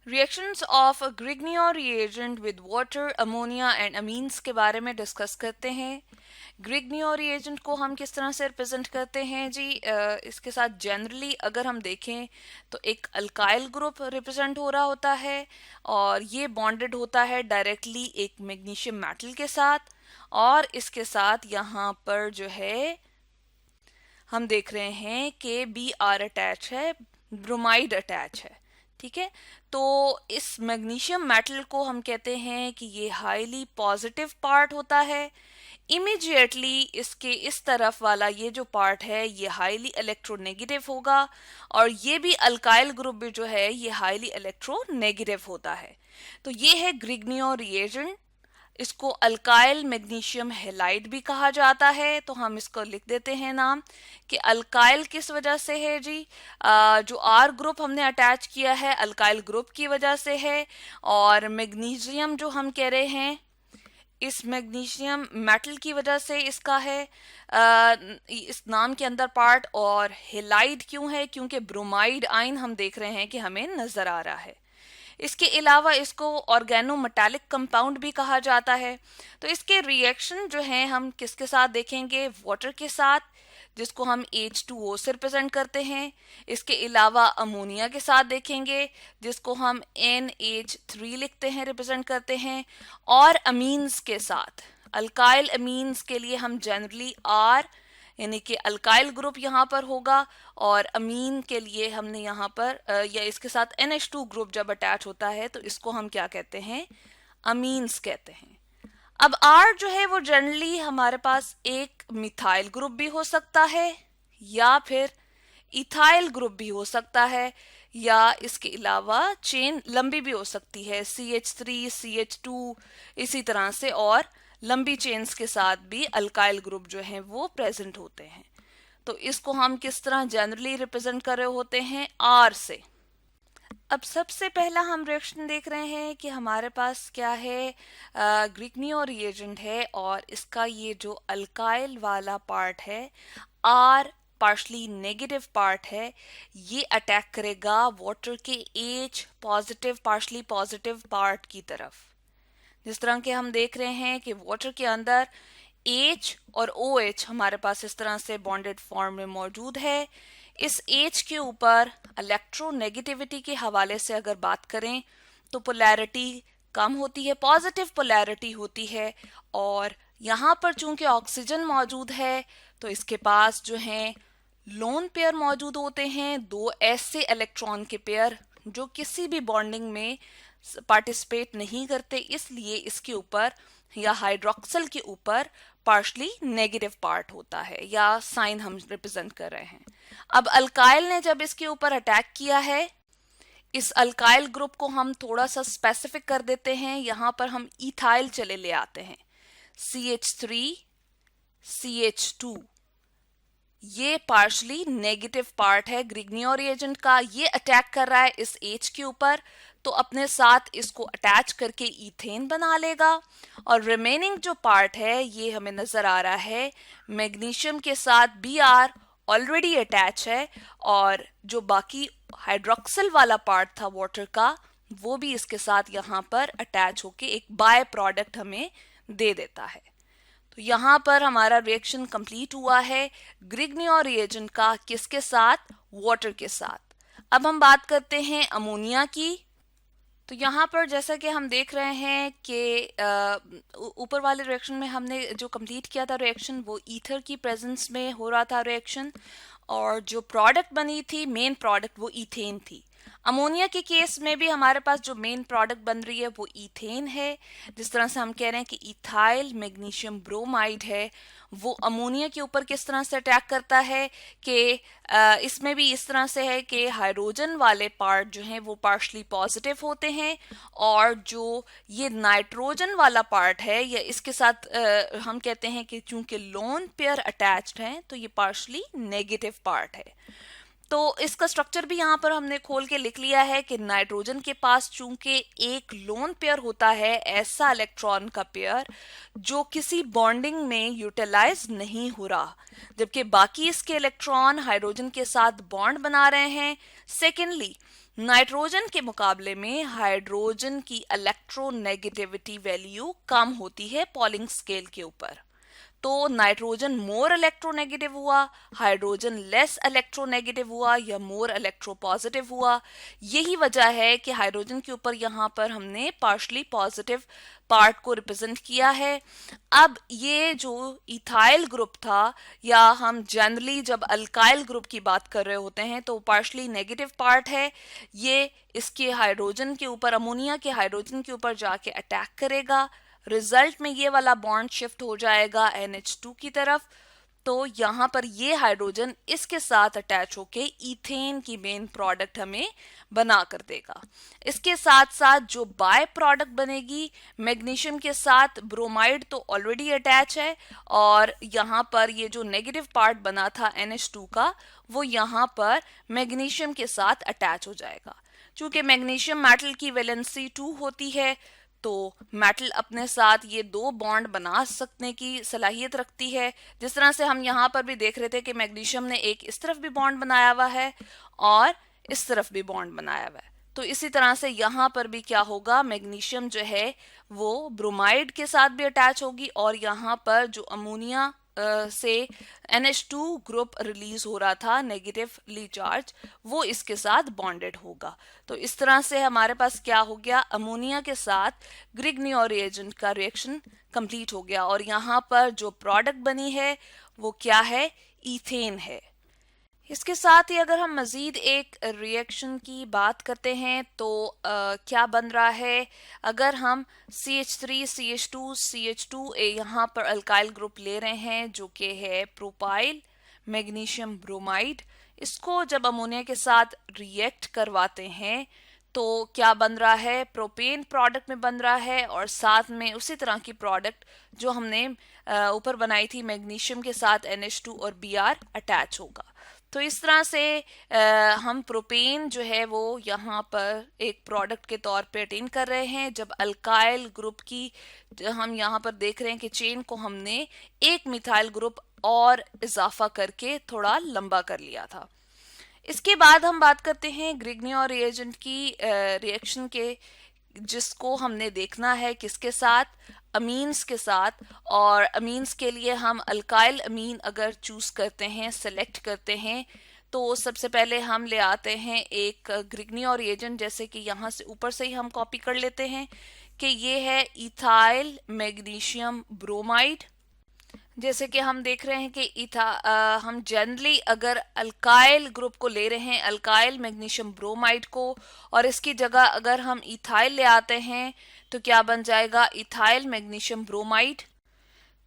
Reactions of a Grignard reagent with water, ammonia and amines के बारे में discuss करते हैं। ग्रिग्नियो रिएजेंट को हम किस तरह से रिप्रेजेंट करते हैं जी, इसके साथ जनरली अगर हम देखें तो एक अल्काइल ग्रुप रिप्रेजेंट हो रहा होता है और ये बॉन्डेड होता है डायरेक्टली एक मैग्नीशियम मेटल के साथ। और इसके साथ यहाँ पर जो है हम देख रहे हैं कि बी आर अटैच है, ब्रोमाइड अटैच है। ठीक है, तो इस मैग्नीशियम मेटल को हम कहते हैं कि ये हाईली पॉजिटिव पार्ट होता है। इमीडिएटली इसके इस तरफ वाला ये जो पार्ट है ये हाईली इलेक्ट्रोनेगेटिव होगा और ये भी अल्काइल ग्रुप भी जो है ये हाईली इलेक्ट्रोनेगेटिव होता है। तो ये है ग्रिग्नियो रिएजेंट। इसको अल्काइल मैग्नीशियम हैलाइड भी कहा जाता है, तो हम इसको लिख देते हैं नाम कि अल्काइल किस वजह से है जी, जो आर ग्रुप हमने अटैच किया है अल्काइल ग्रुप की वजह से है। और मैग्नीशियम जो हम कह रहे हैं इस मैग्नीशियम मेटल की वजह से इसका है इस नाम के अंदर पार्ट। और हेलाइड क्यों है, क्योंकि ब्रोमाइड आयन हम देख रहे हैं कि हमें नजर आ रहा है। इसके अलावा इसको ऑर्गेनोमेटालिक कंपाउंड भी कहा जाता है। तो इसके रिएक्शन जो हैं हम किसके साथ देखेंगे, वाटर के साथ, जिसको हम H2O से रिप्रेजेंट करते हैं। इसके अलावा अमोनिया के साथ देखेंगे जिसको हम NH3 लिखते हैं, रिप्रेजेंट करते हैं। और अमीन्स के साथ, अल्काइल अमीन्स के लिए हम जनरली आर यानी कि अल्काइल ग्रुप यहाँ पर होगा और अमीन के लिए हमने यहाँ पर या इसके साथ NH2 ग्रुप जब अटैच होता है तो इसको हम क्या कहते हैं, अमीन्स कहते हैं। अब आर जो है वो जनरली हमारे पास एक मिथाइल ग्रुप भी हो सकता है या फिर इथाइल ग्रुप भी हो सकता है या इसके अलावा चेन लंबी भी हो सकती है, CH3 CH2 इसी तरह से। और लंबी चेन्स के साथ भी अल्काइल ग्रुप जो हैं वो प्रेजेंट होते हैं। तो इसको हम किस तरह जनरली रिप्रेजेंट कर रहे होते हैं, आर से। अब सबसे पहला हम रिएक्शन देख रहे हैं कि हमारे पास क्या है, ग्रिग्नियो रिएजेंट है और इसका ये जो अल्काइल वाला पार्ट है आर पार्शली नेगेटिव पार्ट है, ये अटैक करेगा वाटर के H positive partially positive part की तरफ। जिस तरह के हम देख रहे हैं कि वाटर के अंदर H और OH हमारे पास इस तरह से बॉन्डेड फॉर्म में मौजूद है। इस H के ऊपर इलेक्ट्रोनेगेटिविटी के हवाले से अगर बात करें तो पोलैरिटी कम होती है, पॉजिटिव पोलैरिटी होती है। और यहाँ पर चूंकि ऑक्सीजन मौजूद है तो इसके पास जो है लोन पेयर मौजूद होते हैं, दो ऐसे इलेक्ट्रॉन के पेयर जो किसी भी बॉन्डिंग में पार्टिसिपेट नहीं करते, इसलिए इसके ऊपर या हाइड्रोक्सिल के ऊपर पार्शली नेगेटिव पार्ट होता है या साइन हम रिप्रेजेंट कर रहे हैं। अब अल्काइल ने जब इसके ऊपर अटैक किया है, इस अल्काइल ग्रुप को हम थोड़ा सा स्पेसिफिक कर देते हैं। यहां पर हम इथाइल चले ले आते हैं, CH3 CH2, ये पार्शली नेगेटिव पार्ट है ग्रिग्नियो रिएजेंट का। ये अटैक कर रहा है इस H के ऊपर, तो अपने साथ इसको अटैच करके इथेन बना लेगा। और रिमेनिंग जो पार्ट है ये हमें नजर आ रहा है मैग्नीशियम के साथ Br ऑलरेडी अटैच है और जो बाकी हाइड्रोक्सिल वाला पार्ट था वाटर का वो भी इसके साथ यहाँ पर अटैच होके एक बाय प्रोडक्ट हमें दे देता है। तो यहाँ पर हमारा रिएक्शन कंप्लीट हुआ है ग्रिग्नियो रिएजेंट का, किसके साथ, वाटर के साथ। अब हम बात करते हैं अमोनिया की। तो यहाँ पर जैसा कि हम देख रहे हैं कि ऊपर वाले रिएक्शन में हमने जो कंप्लीट किया था रिएक्शन वो ईथर की प्रेजेंस में हो रहा था रिएक्शन, और जो प्रोडक्ट बनी थी मेन प्रोडक्ट वो ईथेन थी। अमोनिया के केस में भी हमारे पास जो मेन प्रोडक्ट बन रही है वो ईथेन है। जिस तरह से हम कह रहे हैं कि इथाइल मैग्नीशियम ब्रोमाइड है वो अमोनिया के ऊपर किस तरह से अटैक करता है कि इसमें भी इस तरह से है कि हाइड्रोजन वाले पार्ट जो हैं वो पार्शली पॉजिटिव होते हैं और जो ये नाइट्रोजन वाला पार्ट है या इसके साथ हम कहते हैं कि चूंकि लोन पेयर अटैच्ड हैं तो ये पार्शली नेगेटिव पार्ट है। तो इसका स्ट्रक्चर भी यहाँ पर हमने खोल के लिख लिया है कि नाइट्रोजन के पास चूंकि एक लोन पेयर होता है, ऐसा इलेक्ट्रॉन का पेयर जो किसी बॉन्डिंग में यूटिलाइज नहीं हो रहा, जबकि बाकी इसके इलेक्ट्रॉन हाइड्रोजन के साथ बॉन्ड बना रहे हैं। सेकेंडली, नाइट्रोजन के मुकाबले में हाइड्रोजन की इलेक्ट्रोनेगेटिविटी वैल्यू कम होती है पॉलिंग स्केल के ऊपर। तो नाइट्रोजन मोर इलेक्ट्रोनेगेटिव हुआ, हाइड्रोजन लेस इलेक्ट्रोनेगेटिव हुआ या मोर इलेक्ट्रोपॉजिटिव हुआ। यही वजह है कि हाइड्रोजन के ऊपर यहाँ पर हमने पार्शली पॉजिटिव पार्ट को रिप्रेजेंट किया है। अब ये जो इथाइल ग्रुप था, या हम जनरली जब अल्काइल ग्रुप की बात कर रहे होते हैं तो पार्शली नेगेटिव पार्ट है, ये इसके हाइड्रोजन के ऊपर, अमोनिया के हाइड्रोजन के ऊपर जाके अटैक करेगा। रिजल्ट में ये वाला बॉन्ड शिफ्ट हो जाएगा NH2 की तरफ। तो यहाँ पर ये हाइड्रोजन इसके साथ अटैच होके इथेन की मेन प्रोडक्ट हमें बना कर देगा। इसके साथ साथ जो बाय प्रोडक्ट बनेगी, मैग्नीशियम के साथ ब्रोमाइड तो ऑलरेडी अटैच है, और यहाँ पर ये जो नेगेटिव पार्ट बना था NH2 का, वो यहाँ पर मैग्नीशियम के साथ अटैच हो जाएगा। चूंकि मैग्नीशियम मेटल की वैलेंसी 2 होती है, तो मेटल अपने साथ ये दो बॉन्ड बना सकने की सलाहियत रखती है। जिस तरह से हम यहाँ पर भी देख रहे थे कि मैग्नीशियम ने एक इस तरफ भी बॉन्ड बनाया हुआ है और इस तरफ भी बॉन्ड बनाया हुआ है, तो इसी तरह से यहाँ पर भी क्या होगा, मैग्नीशियम जो है वो ब्रोमाइड के साथ भी अटैच होगी, और यहाँ पर जो अमोनिया से NH2 ग्रुप रिलीज हो रहा था नेगेटिवली चार्ज, वो इसके साथ बॉन्डेड होगा। तो इस तरह से हमारे पास क्या हो गया, अमोनिया के साथ ग्रिग्नियो रिएजेंट का रिएक्शन कंप्लीट हो गया, और यहाँ पर जो प्रोडक्ट बनी है वो क्या है, ईथेन है। इसके साथ ही अगर हम मज़ीद एक रिएक्शन की बात करते हैं तो क्या बन रहा है, अगर हम CH3 CH2 CH2A यहाँ पर अल्काइल ग्रुप ले रहे हैं जो कि है प्रोपाइल मैग्नीशियम ब्रोमाइड, इसको जब अमोनिया के साथ रिएक्ट करवाते हैं तो क्या बन रहा है, प्रोपेन प्रोडक्ट में बन रहा है, और साथ में उसी तरह की प्रोडक्ट जो हमने ऊपर बनाई थी मैग्नीशियम के साथ NH2 और Br अटैच होगा। तो इस तरह से हम प्रोपेन जो है वो यहाँ पर एक प्रोडक्ट के तौर पे अटेन कर रहे हैं, जब अल्काइल ग्रुप की हम यहाँ पर देख रहे हैं कि चेन को हमने एक मिथाइल ग्रुप और इजाफा करके थोड़ा लंबा कर लिया था। इसके बाद हम बात करते हैं ग्रिग्नियो रिएजेंट की रिएक्शन के, जिसको हमने देखना है किसके साथ, अमीन्स के साथ। और अमीन्स के लिए हम अल्काइल अमीन अगर चूज करते हैं, सेलेक्ट करते हैं, तो सबसे पहले हम ले आते हैं एक ग्रिग्नियो रिएजेंट, जैसे कि यहाँ से ऊपर से ही हम कॉपी कर लेते हैं कि ये है इथाइल मैग्नीशियम ब्रोमाइड। जैसे कि हम देख रहे हैं कि हम जनरली अगर अल्काइल ग्रुप को ले रहे हैं, अल्काइल मैग्नीशियम ब्रोमाइड को, और इसकी जगह अगर हम इथाइल ले आते हैं तो क्या बन जाएगा, इथाइल मैग्नीशियम ब्रोमाइड।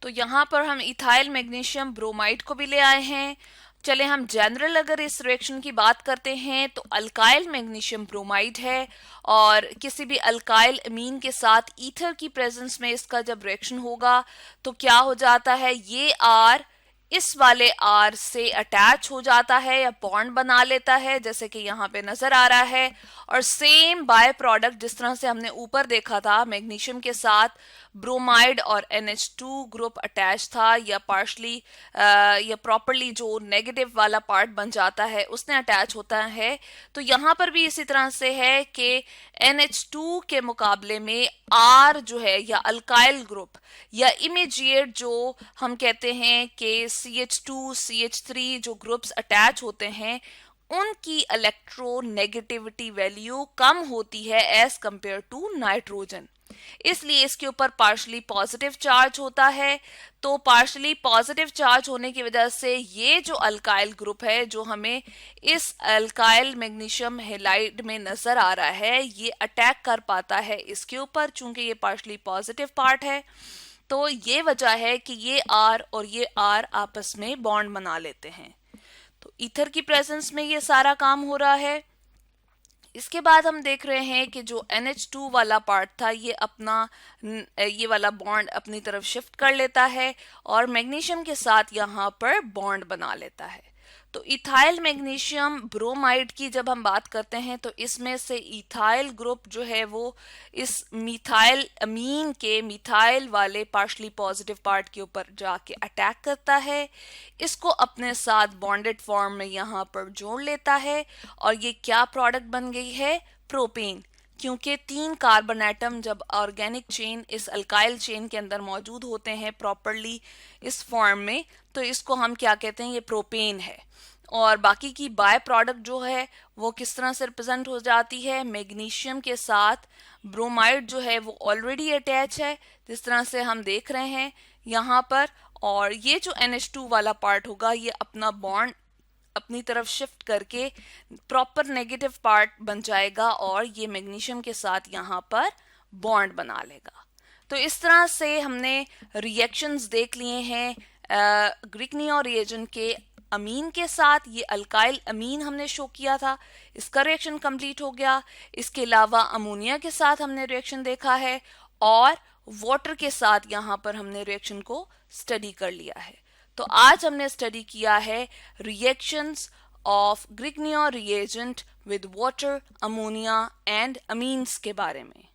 तो यहाँ पर हम इथाइल मैग्नीशियम ब्रोमाइड को भी ले आए हैं। चले हम जनरल अगर इस रिएक्शन की बात करते हैं तो अल्काइल मैग्नीशियम ब्रोमाइड है, और किसी भी अल्काइल अमीन के साथ ईथर की प्रेजेंस में इसका जब रिएक्शन होगा तो क्या हो जाता है, ये आर इस वाले आर से अटैच हो जाता है या बॉन्ड बना लेता है, जैसे कि यहाँ पे नजर आ रहा है। और सेम बाय प्रोडक्ट जिस तरह से हमने ऊपर देखा था, मैग्नीशियम के साथ ब्रोमाइड और NH2 ग्रुप अटैच था, या पार्शली या प्रॉपरली जो नेगेटिव वाला पार्ट बन जाता है उसने अटैच होता है। तो यहाँ पर भी इसी तरह से है कि NH2 के मुकाबले में R जो है, या अल्काइल ग्रुप या इमीडिएट जो हम कहते हैं कि CH2 CH3 जो ग्रुप्स अटैच होते हैं, उनकी इलेक्ट्रोनेगेटिविटी वैल्यू कम होती है एज कंपेयर टू नाइट्रोजन, इसलिए इसके ऊपर पार्शली पॉजिटिव चार्ज होता है। तो पार्शली पॉजिटिव चार्ज होने की वजह से ये जो अल्काइल ग्रुप है जो हमें इस अल्काइल मैग्नीशियम हैलाइड में नजर आ रहा है, ये अटैक कर पाता है इसके ऊपर, चूंकि ये पार्शली पॉजिटिव पार्ट है। तो ये वजह है कि ये R और ये R आपस में बॉन्ड बना लेते हैं। तो ईथर की प्रेजेंस में ये सारा काम हो रहा है। इसके बाद हम देख रहे हैं कि जो NH2 वाला पार्ट था ये अपना ये वाला बॉन्ड अपनी तरफ शिफ्ट कर लेता है और मैग्नीशियम के साथ यहाँ पर बॉन्ड बना लेता है। तो इथाइल मैग्नीशियम ब्रोमाइड की जब हम बात करते हैं तो इसमें से इथाइल ग्रुप जो है वो इस मिथाइल अमीन के मिथाइल वाले पार्शली पॉजिटिव पार्ट के ऊपर जाके अटैक करता है, इसको अपने साथ बॉन्डेड फॉर्म में यहाँ पर जोड़ लेता है और ये क्या प्रोडक्ट बन गई है, प्रोपेन। क्योंकि 3 कार्बन एटम जब ऑर्गेनिक चेन इस अल्काइल चेन के अंदर मौजूद होते हैं प्रॉपरली इस फॉर्म में, तो इसको हम क्या कहते हैं, ये प्रोपेन है। और बाकी की बाय प्रोडक्ट जो है वो किस तरह से रिप्रेजेंट हो जाती है, मैग्नीशियम के साथ ब्रोमाइड जो है वो ऑलरेडी अटैच है जिस तरह से हम देख रहे हैं यहाँ पर, और ये जो NH2 वाला पार्ट होगा ये अपना बॉन्ड अपनी तरफ शिफ्ट करके प्रॉपर नेगेटिव पार्ट बन जाएगा और ये मैग्नीशियम के साथ यहाँ पर बॉन्ड बना लेगा। तो इस तरह से हमने रिएक्शंस देख लिए हैं ग्रिग्नियो रिएजेंट के अमीन के साथ। ये अल्काइल अमीन हमने शो किया था, इसका रिएक्शन कंप्लीट हो गया। इसके अलावा अमोनिया के साथ हमने रिएक्शन देखा है और वाटर के साथ यहाँ पर हमने रिएक्शन को स्टडी कर लिया है। तो आज हमने स्टडी किया है reactions of Grignard reagent with water, ammonia and amines के बारे में।